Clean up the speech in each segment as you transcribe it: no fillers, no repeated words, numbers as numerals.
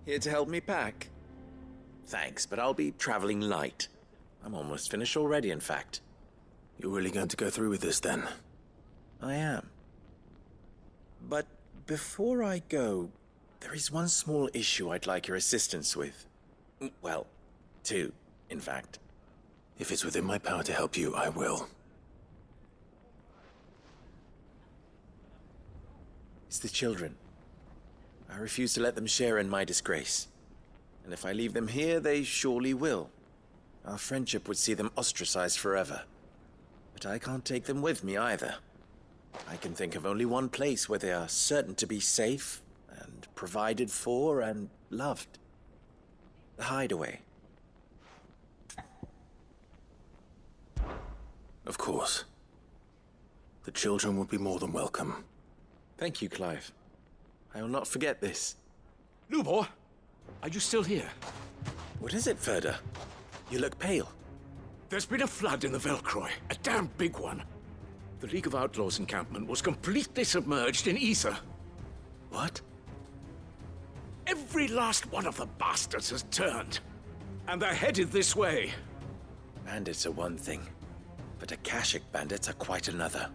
Here to help me pack? Thanks, but I'll be traveling light. I'm almost finished already, in fact. You're really going to go through with this, then? I am. But before I go, there is one small issue I'd like your assistance with. Well, two, in fact. If it's within my power to help you, I will. It's the children. I refuse to let them share in my disgrace. And if I leave them here, they surely will. Our friendship would see them ostracized forever. But I can't take them with me either. I can think of only one place where they are certain to be safe, and provided for, and loved. The Hideaway. Of course. The children would be more than welcome. Thank you, Clive. I will not forget this. Lubor, are you still here? What is it, Ferda? You look pale. There's been a flood in the Velcroy, a damn big one. The League of Outlaws encampment was completely submerged in aether. What? Every last one of the bastards has turned, and they're headed this way. Bandits are one thing, but Akashic bandits are quite another.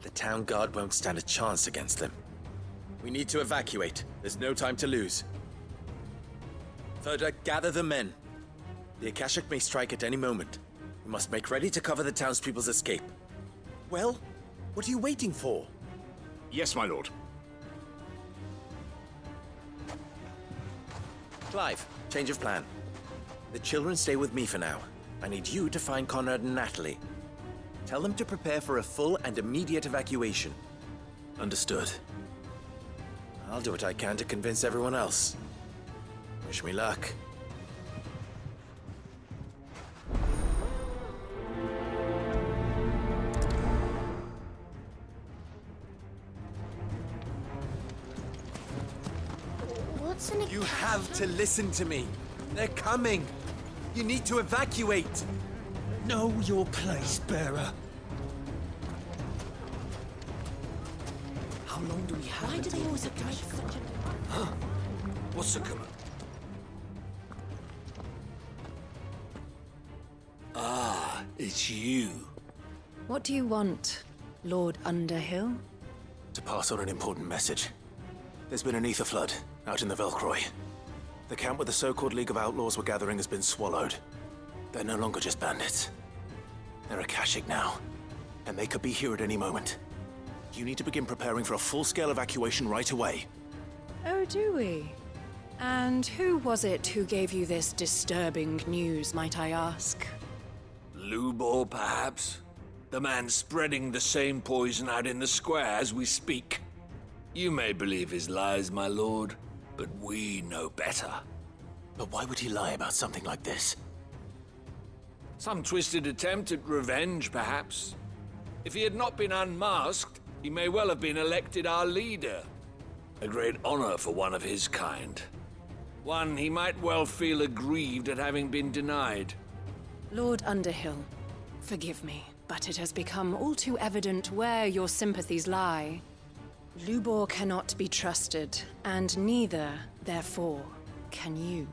The town guard won't stand a chance against them. We need to evacuate. There's no time to lose. Ferda, gather the men. The Akashic may strike at any moment. We must make ready to cover the townspeople's escape. Well, what are you waiting for? Yes, my lord. Clive, change of plan. The children stay with me for now. I need you to find Conrad and Natalie. Tell them to prepare for a full and immediate evacuation. Understood. I'll do what I can to convince everyone else. Wish me luck. What's an You have to listen to me. They're coming. You need to evacuate. Know your place, bearer. How long do we have? Why do they always have to make such a... What's the command? Ah, it's you. What do you want, Lord Underhill? To pass on an important message. There's been an aether flood out in the Velcroy. The camp where the so-called League of Outlaws were gathering has been swallowed. They're no longer just bandits. They're Akashic now, and they could be here at any moment. You need to begin preparing for a full-scale evacuation right away. Oh, do we? And who was it who gave you this disturbing news, might I ask? Lubor, perhaps? The man spreading the same poison out in the square as we speak. You may believe his lies, my lord, but we know better. But why would he lie about something like this? Some twisted attempt at revenge, perhaps. If he had not been unmasked, he may well have been elected our leader. A great honor for one of his kind. One he might well feel aggrieved at having been denied. Lord Underhill, forgive me, but it has become all too evident where your sympathies lie. Lubor cannot be trusted, and neither, therefore, can you.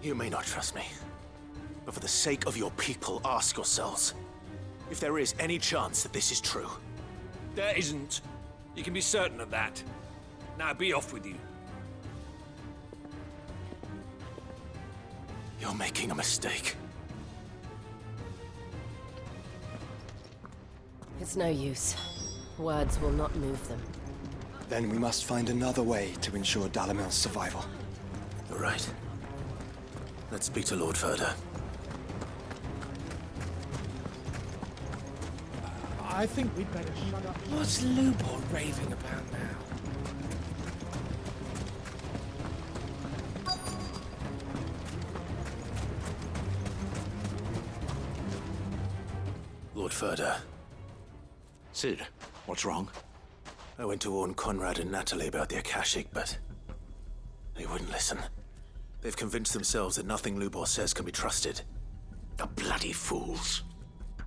You may not trust me, but for the sake of your people, ask yourselves if there is any chance that this is true. There isn't. You can be certain of that. Now be off with you. You're making a mistake. It's no use. Words will not move them. Then we must find another way to ensure Dalamil's survival. You're right. Let's speak to Lord Ferda. I think we'd better shut up. What's Lubor raving about now? Lord Ferda. Sid, what's wrong? I went to warn Conrad and Natalie about the Akashic, but they wouldn't listen. They've convinced themselves that nothing Lubor says can be trusted. The bloody fools.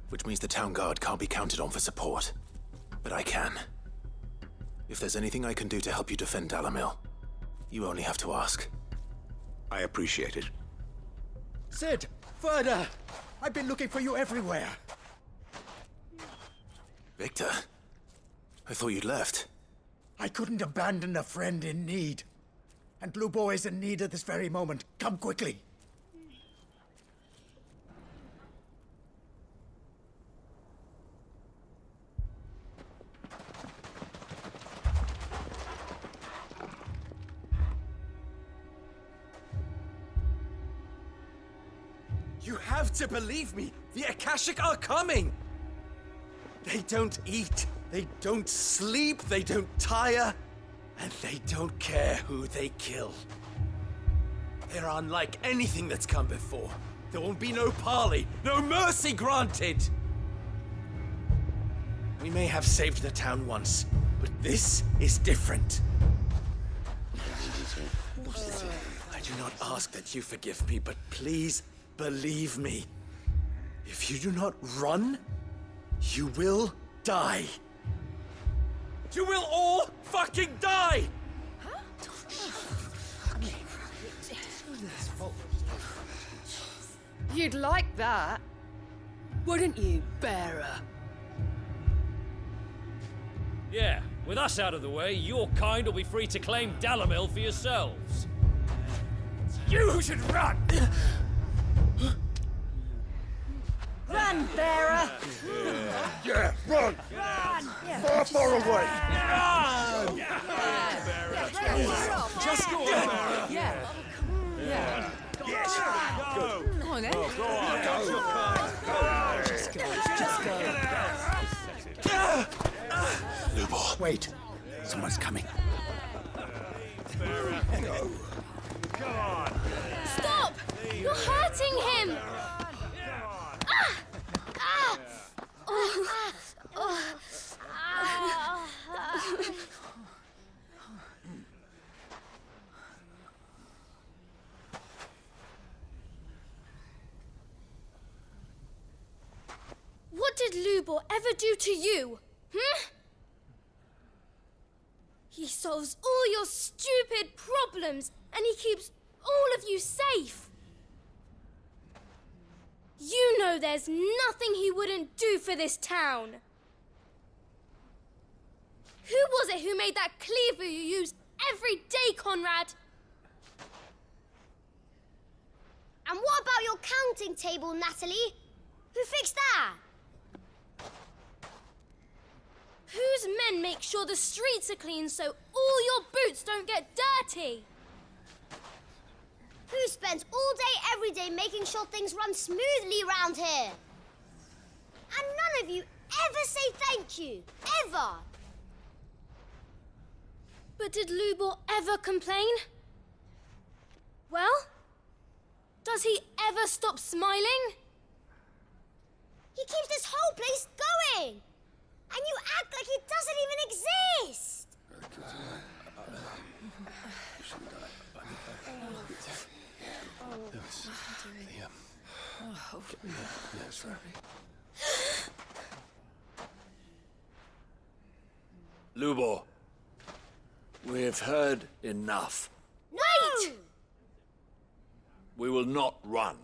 Which means the town guard can't be counted on for support. But I can. If there's anything I can do to help you defend Dalamil, you only have to ask. I appreciate it. Sid! Further! I've been looking for you everywhere. Victor? I thought you'd left. I couldn't abandon a friend in need. And Lubor is in need at this very moment. Come quickly. You have to believe me! The Akashic are coming! They don't eat, they don't sleep, they don't tire, and they don't care who they kill. They're unlike anything that's come before. There won't be no parley, no mercy granted! We may have saved the town once, but this is different. I do not ask that you forgive me, but please believe me. If you do not run, you will die. You will all fucking die! You'd like that, wouldn't you, bearer? Yeah, with us out of the way, your kind will be free to claim Dalamil for yourselves. You should run! Run, bearer! Yeah, run! Far, far away! Just go on. Yeah. Yes! Go on, then. Just go. Lubor. Wait, someone's coming. Stop! You're hurting him! What did Lubor ever do to you? He solves all your stupid problems, and he keeps all of you safe. You know there's nothing he wouldn't do for this town. Who was it who made that cleaver you use every day, Conrad? And what about your counting table, Natalie? Who fixed that? Whose men make sure the streets are clean so all your boots don't get dirty? Who spends all day, every day making sure things run smoothly around here? And none of you ever say thank you. Ever. But did Lubor ever complain? Well, does he ever stop smiling? He keeps this whole place going. And you act like it doesn't even exist! Lubor, we've heard enough. Wait! We will not run.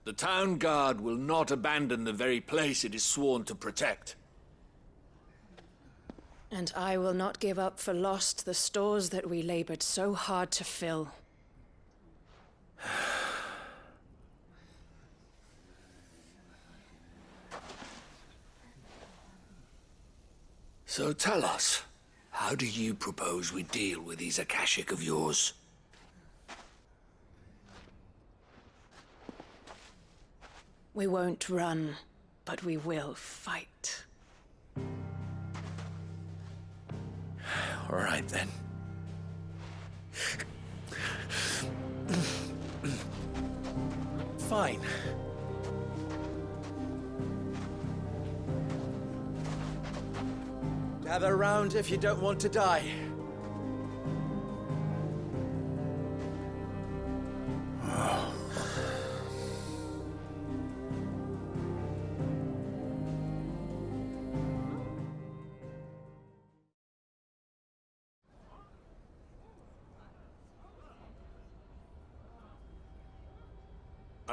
The town guard will not abandon the very place it is sworn to protect. And I will not give up for lost the stores that we labored so hard to fill. So tell us, how do you propose we deal with these Akashic of yours? We won't run, but we will fight. All right, then. Fine. Gather round if you don't want to die.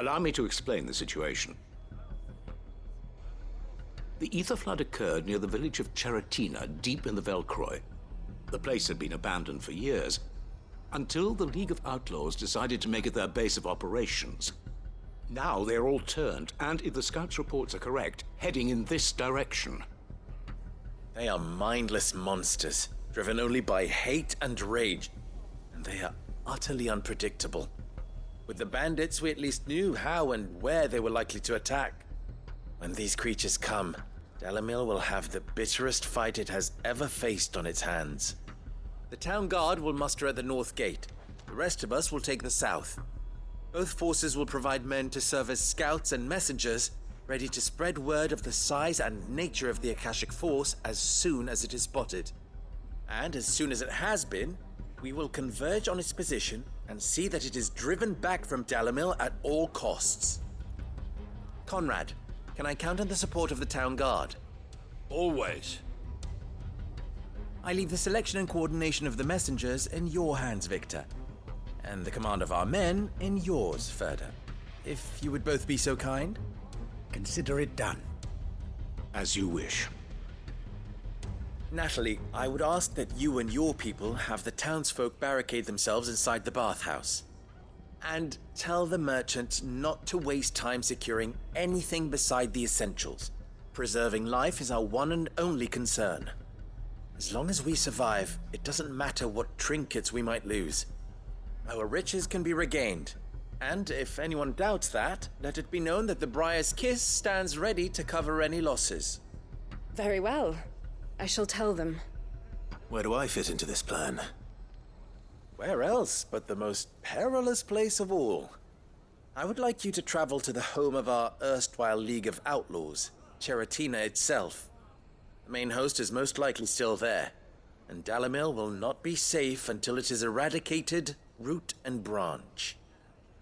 Allow me to explain the situation. The aether flood occurred near the village of Cheratina, deep in the Velcroy. The place had been abandoned for years, until the League of Outlaws decided to make it their base of operations. Now they're all turned, and if the scouts' reports are correct, heading in this direction. They are mindless monsters, driven only by hate and rage, and they are utterly unpredictable. With the bandits, we at least knew how and where they were likely to attack. When these creatures come, Dalamil will have the bitterest fight it has ever faced on its hands. The town guard will muster at the north gate. The rest of us will take the south. Both forces will provide men to serve as scouts and messengers, ready to spread word of the size and nature of the Akashic Force as soon as it is spotted. And as soon as it has been, we will converge on its position and see that it is driven back from Dalamil at all costs. Conrad, can I count on the support of the town guard? Always. I leave the selection and coordination of the messengers in your hands, Victor. And the command of our men in yours, Ferda. If you would both be so kind. Consider it done. As you wish. Natalie, I would ask that you and your people have the townsfolk barricade themselves inside the bathhouse. And tell the merchant not to waste time securing anything beside the essentials. Preserving life is our one and only concern. As long as we survive, it doesn't matter what trinkets we might lose. Our riches can be regained. And if anyone doubts that, let it be known that the Briar's Kiss stands ready to cover any losses. Very well. I shall tell them. Where do I fit into this plan? Where else but the most perilous place of all? I would like you to travel to the home of our erstwhile League of Outlaws, Cheratina itself. The main host is most likely still there, and Dalamil will not be safe until it is eradicated, root and branch.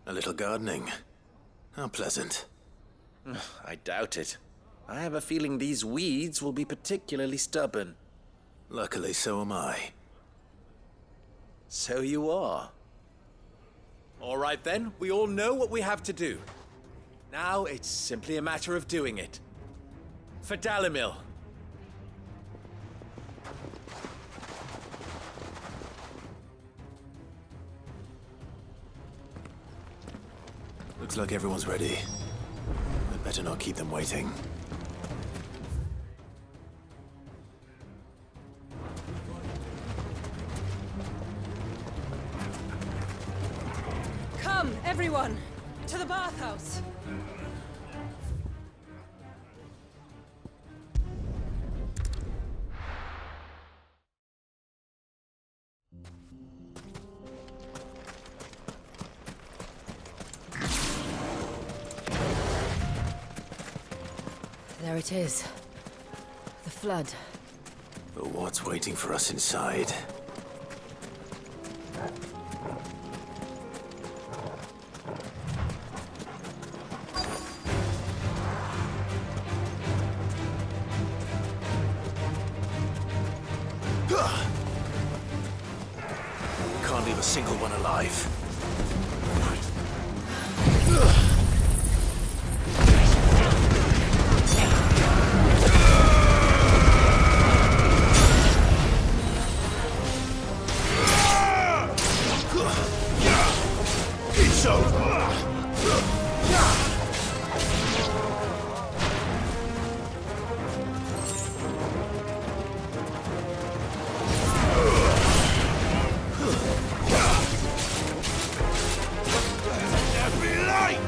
A little gardening. How pleasant. I doubt it. I have a feeling these weeds will be particularly stubborn. Luckily, so am I. So you are. All right then, we all know what we have to do. Now it's simply a matter of doing it. For Dalamil. Looks like everyone's ready. I'd better not keep them waiting. Come, everyone! To the bathhouse! There it is. The flood. But what's waiting for us inside? Can't leave a single one alive. It's over! There be light!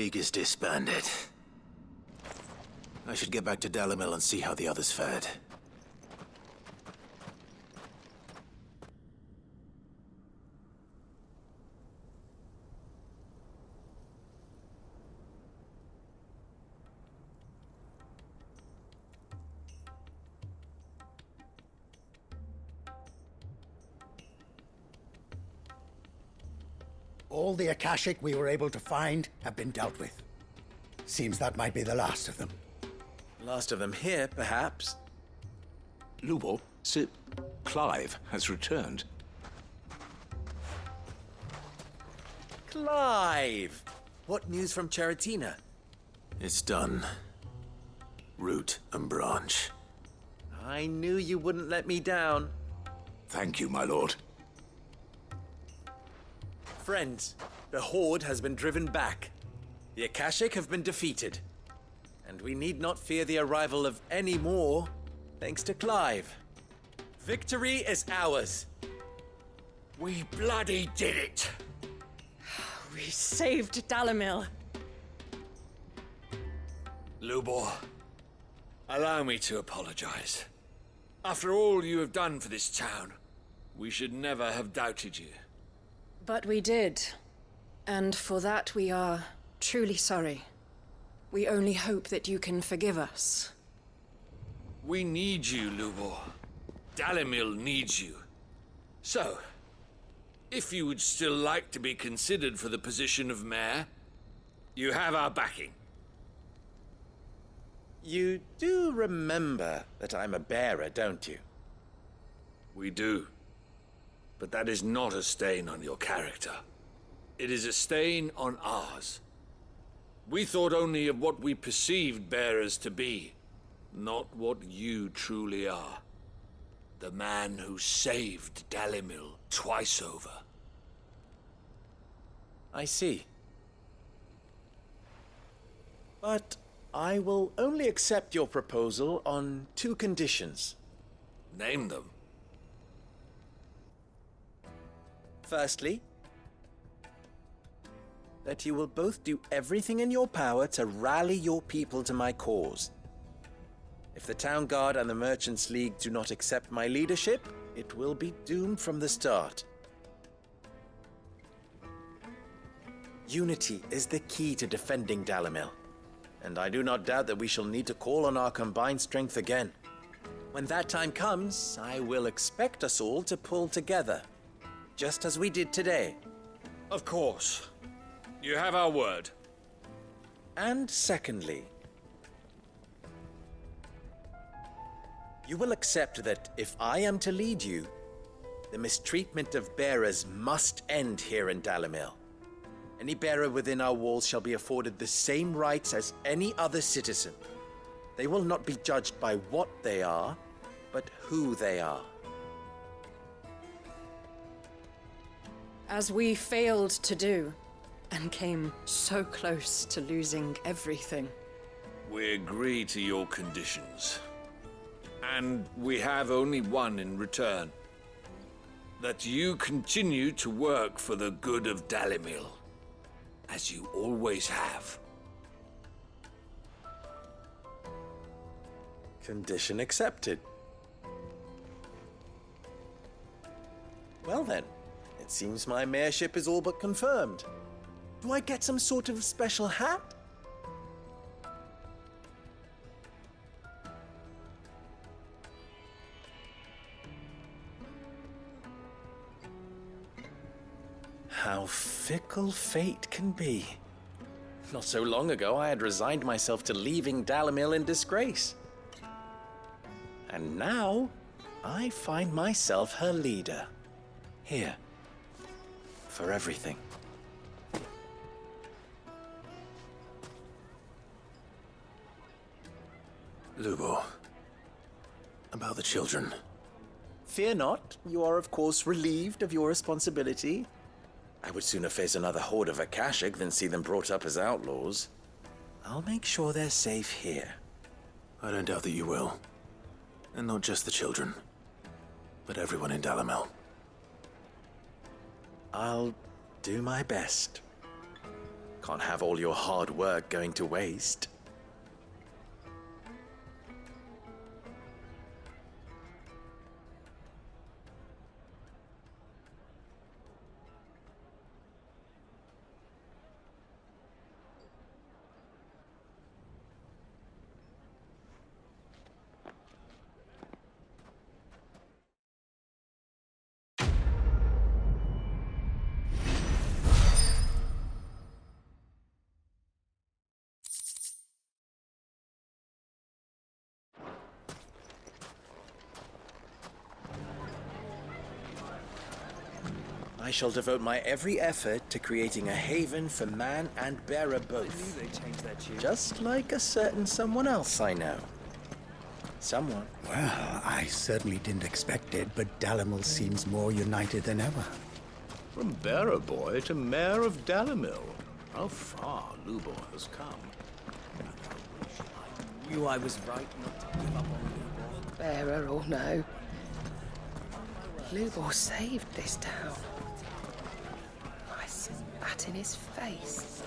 League is disbanded. I should get back to Dalimil and see how the others fared. All the Akashic we were able to find have been dealt with. Seems that might be the last of them. Last of them here, perhaps. Lubor, Sir Clive has returned. Clive! What news from Charatina? It's done. Root and branch. I knew you wouldn't let me down. Thank you, my lord. Friends, the Horde has been driven back. The Akashic have been defeated. And we need not fear the arrival of any more, thanks to Clive. Victory is ours. We bloody did it! We saved Dalimil. Lubor, allow me to apologize. After all you have done for this town, we should never have doubted you. But we did. And for that we are truly sorry. We only hope that you can forgive us. We need you, Lubor. Dalimil needs you. So, if you would still like to be considered for the position of mayor, you have our backing. You do remember that I'm a bearer, don't you? We do. But that is not a stain on your character. It is a stain on ours. We thought only of what we perceived bearers to be, not what you truly are. The man who saved Dalimil twice over. I see. But I will only accept your proposal on 2 conditions. Name them. Firstly, that you will both do everything in your power to rally your people to my cause. If the Town Guard and the Merchants League do not accept my leadership, it will be doomed from the start. Unity is the key to defending Dalimil, and I do not doubt that we shall need to call on our combined strength again. When that time comes, I will expect us all to pull together, just as we did today. Of course. You have our word. And secondly, you will accept that if I am to lead you, the mistreatment of bearers must end here in Dalimil. Any bearer within our walls shall be afforded the same rights as any other citizen. They will not be judged by what they are, but who they are. As we failed to do, and came so close to losing everything. We agree to your conditions. And we have only one in return. That you continue to work for the good of Dalimil, as you always have. Condition accepted. Well then, it seems my mayorship is all but confirmed. Do I get some sort of special hat? How fickle fate can be. Not so long ago, I had resigned myself to leaving Dalimil in disgrace. And now, I find myself her leader. Here. For everything. Lubor. About the children. Fear not. You are, of course, relieved of your responsibility. I would sooner face another horde of Akashic than see them brought up as outlaws. I'll make sure they're safe here. I don't doubt that you will. And not just the children, but everyone in Dalimil. I'll do my best. Can't have all your hard work going to waste. I shall devote my every effort to creating a haven for man and bearer both. Just like a certain someone else I know. Someone. Well, I certainly didn't expect it, but Dalimil seems more united than ever. From bearer boy to mayor of Dalimil. How far Lubor has come. I knew I was right not to give up on Lubor. Bearer or no, Lubor saved this town. I spat in his face.